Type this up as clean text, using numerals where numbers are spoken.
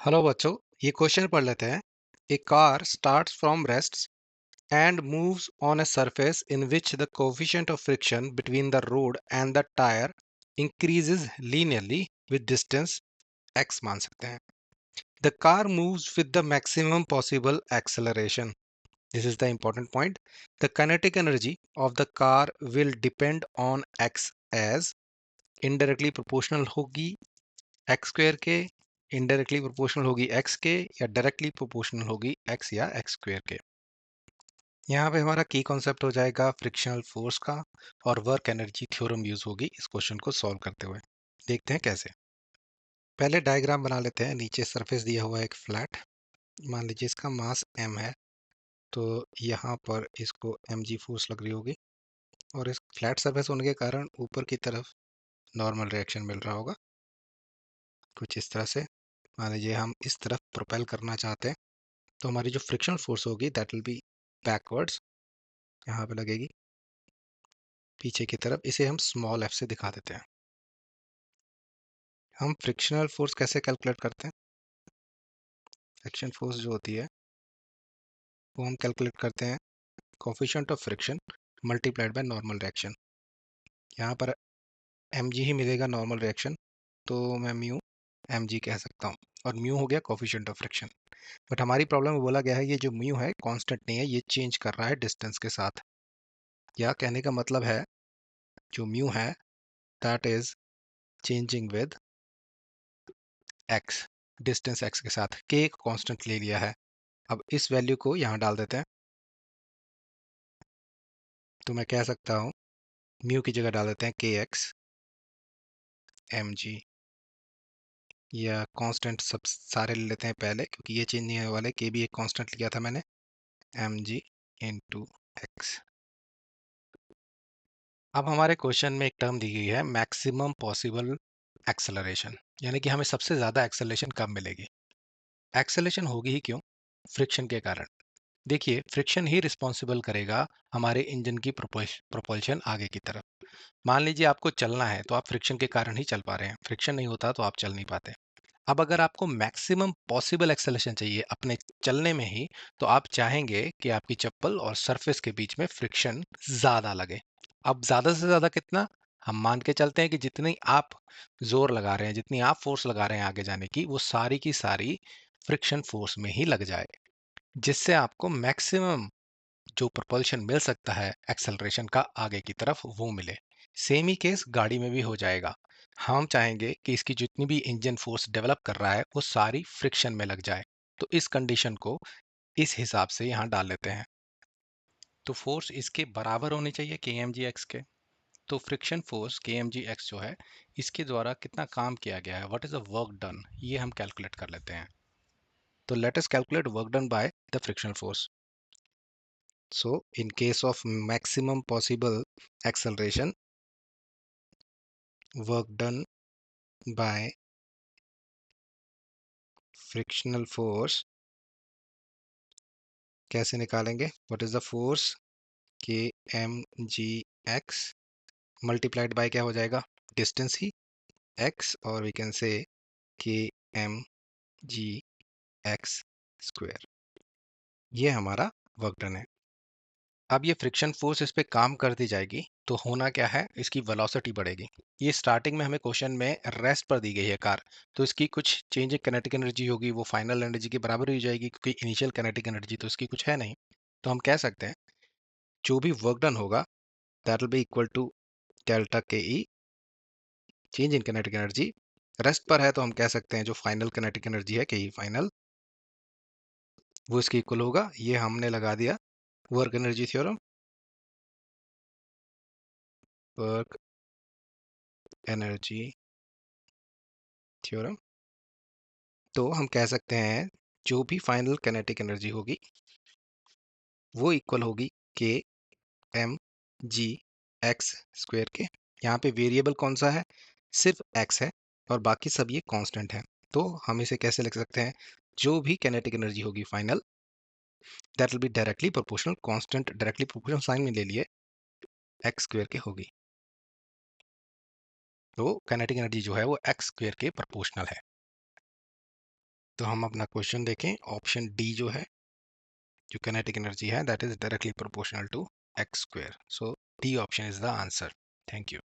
Hello बच्चों, ये question पढ़ लेते हैं। A car starts from rest and moves on a surface in which the coefficient of friction between the road and the tire increases linearly with distance x मान सकते हैं. The car moves with the maximum possible acceleration. This is the important point. The kinetic energy of the car will depend on x as indirectly proportional होगी x square के, indirectly proportional होगी x के, या directly proportional होगी x या x square के. यहाँ पे हमारा की कॉन्सेप्ट हो जाएगा फ्रिक्शनल फोर्स का, और वर्क एनर्जी थ्योरम यूज होगी इस क्वेश्चन को सॉल्व करते हुए. देखते हैं कैसे. पहले डायग्राम बना लेते हैं. नीचे सरफेस दिया हुआ है एक फ्लैट. मान लीजिए इसका मास m है, तो यहाँ पर इसको mg फोर्स लग रही होगी, और इस फ्लैट सरफेस होने के कारण ऊपर की तरफ नॉर्मल रिएक्शन मिल रहा होगा कुछ इस तरह से. मान लीजिए हम इस तरफ प्रोपेल करना चाहते हैं, तो हमारी जो फ्रिक्शनल फोर्स होगी दैट विल बी बैकवर्ड्स, यहाँ पे लगेगी पीछे की तरफ. इसे हम स्मॉल f से दिखा देते हैं. हम फ्रिक्शनल फोर्स कैसे कैलकुलेट करते हैं? फ्रिक्शन फोर्स जो होती है वो हम कैलकुलेट करते हैं coefficient of friction multiplied by normal reaction. यहाँ पर mg ही मिलेगा नॉर्मल रिएक्शन, तो मैं म्यू mg कह सकता हूँ, और म्यू हो गया कोफिशिएंट ऑफ फ्रिक्शन. बट हमारी प्रॉब्लम में बोला गया है ये जो म्यू है कांस्टेंट नहीं है, ये चेंज कर रहा है डिस्टेंस के साथ. या कहने का मतलब है जो म्यू है that is changing with x, distance x के साथ. k एक कांस्टेंट ले लिया है. अब इस वैल्यू को यहाँ डाल देते हैं, तो मैं कह सकता हूँ म्यू की जगह डाल देते हैं के एक्स एम जी, या कांस्टेंट सब सारे ले लेते हैं पहले, क्योंकि ये चेंज नहीं होने वाले. के भी एक कांस्टेंट लिया था मैंने, एम जी इंटू एक्स. अब हमारे क्वेश्चन में एक टर्म दी गई है मैक्सिमम पॉसिबल एक्सेलरेशन, यानी कि हमें सबसे ज़्यादा एक्सेलरेशन कब मिलेगी. एक्सेलरेशन होगी ही क्यों? फ्रिक्शन के कारण. देखिए, फ्रिक्शन ही रिस्पॉन्सिबल करेगा हमारे इंजन की प्रोपल्शन आगे की तरफ. मान लीजिए आपको चलना है, तो आप फ्रिक्शन के कारण ही चल पा रहे हैं. फ्रिक्शन नहीं होता तो आप चल नहीं पाते. अब अगर आपको मैक्सिमम पॉसिबल एक्सेलरेशन चाहिए अपने चलने में ही, तो आप चाहेंगे कि आपकी चप्पल और सरफेस के बीच में फ्रिक्शन ज्यादा लगे. अब ज्यादा से ज्यादा कितना? हम मान के चलते हैं कि जितनी आप जोर लगा रहे हैं, जितनी आप फोर्स लगा रहे हैं आगे जाने की, वो सारी की सारी फ्रिक्शन फोर्स में ही लग जाए, जिससे आपको मैक्सिमम जो propulsion मिल सकता है एक्सेलरेशन का आगे की तरफ, वो मिले. सेम ही केस गाड़ी में भी हो जाएगा. हम चाहेंगे कि इसकी जितनी भी इंजन फोर्स डेवलप कर रहा है वो सारी फ्रिक्शन में लग जाए, तो इस कंडीशन को इस हिसाब से यहाँ डाल लेते हैं. तो फोर्स इसके बराबर होनी चाहिए के एम जी एक्स के. तो फ्रिक्शन फोर्स के एम जी एक्स जो है, इसके द्वारा कितना काम किया गया है, what is the work done, ये हम कैलकुलेट कर लेते हैं. तो let us calculate work done by the frictional force. So, in case of maximum possible acceleration, work done by frictional force कैसे निकालेंगे? What is the force? K m g x multiplied by क्या हो जाएगा? Distance ही x, और we can say K m g x square. ये हमारा work done है. अब ये फ्रिक्शन फोर्स इस पे काम करती जाएगी, तो होना क्या है, इसकी वेलोसिटी बढ़ेगी. ये स्टार्टिंग में हमें क्वेश्चन में रेस्ट पर दी गई है कार, तो इसकी कुछ चेंज इन काइनेटिक एनर्जी होगी, वो फाइनल एनर्जी के बराबर ही हो जाएगी, क्योंकि इनिशियल काइनेटिक एनर्जी तो इसकी कुछ है नहीं. तो हम कह सकते हैं जो भी वर्क डन होगा that will be equal to delta K E change in kinetic energy. Rest पर है तो हम कह सकते हैं जो फाइनल काइनेटिक एनर्जी है के ई फाइनल, वो इसके इक्वल होगा. ये हमने लगा दिया work energy theorem, work energy theorem. तो हम कह सकते हैं जो भी फाइनल काइनेटिक एनर्जी होगी वो इक्वल होगी के एम जी एक्स स्क्वायर के. यहाँ पे वेरिएबल कौन सा है? सिर्फ एक्स है, और बाकी सब ये कांस्टेंट है. तो हम इसे कैसे लिख सकते हैं? जो भी काइनेटिक एनर्जी होगी final that will be directly proportional, constant directly proportional sign में ले लिए, एक्स स्क्वायर के होगी. तो काइनेटिक एनर्जी जो है वो एक्स स्क्वायर के प्रोपोर्शनल है. तो हम अपना क्वेश्चन देखें, ऑप्शन डी जो है, जो काइनेटिक एनर्जी है, that is directly proportional to x square. So D option is the answer. Thank you.